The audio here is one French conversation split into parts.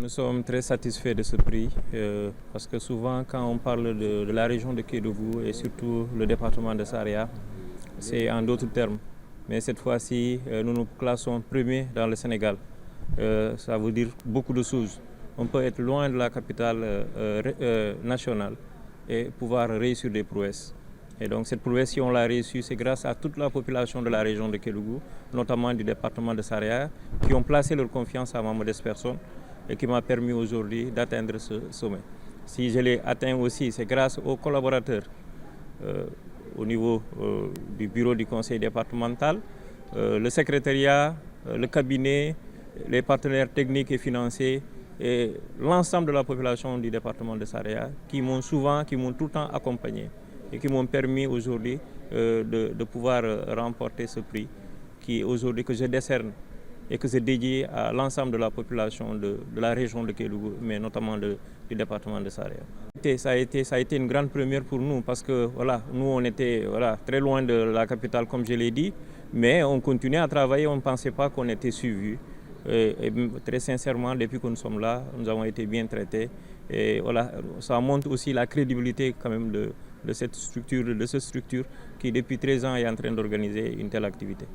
Nous sommes très satisfaits de ce prix parce que souvent quand on parle de la région de Kédougou et surtout le département de Saraya, c'est en d'autres termes. Mais cette fois-ci, nous nous classons premiers dans le Sénégal. Ça veut dire beaucoup de choses. On peut être loin de la capitale nationale et pouvoir réussir des prouesses. Et donc cette prouesse, si on l'a réussi, c'est grâce à toute la population de la région de Kédougou, notamment du département de Saraya, qui ont placé leur confiance à ma modeste personne et qui m'a permis aujourd'hui d'atteindre ce sommet. Si je l'ai atteint aussi, c'est grâce aux collaborateurs au niveau du bureau du conseil départemental, le secrétariat, le cabinet, les partenaires techniques et financiers et l'ensemble de la population du département de Saraya qui m'ont tout le temps accompagné et qui m'ont permis aujourd'hui de pouvoir remporter ce prix qui aujourd'hui que je décerne et que c'est dédié à l'ensemble de la population de la région de Kédougou, mais notamment du département de Saraya. Ça a été une grande première pour nous parce que voilà, nous on était très loin de la capitale comme je l'ai dit, mais on continuait à travailler, on ne pensait pas qu'on était suivi. Et très sincèrement, depuis que nous sommes là, nous avons été bien traités. Et voilà, ça montre aussi la crédibilité quand même de cette structure qui depuis 13 ans est en train d'organiser une telle activité.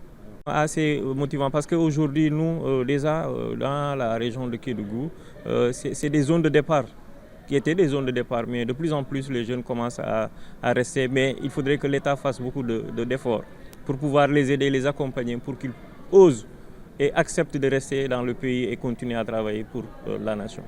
Assez motivant parce qu'aujourd'hui, nous, déjà dans la région de Kédougou, c'est des zones de départ qui étaient des zones de départ, mais de plus en plus les jeunes commencent à rester. Mais il faudrait que l'État fasse beaucoup d'efforts pour pouvoir les aider, les accompagner, pour qu'ils osent et acceptent de rester dans le pays et continuer à travailler pour la nation.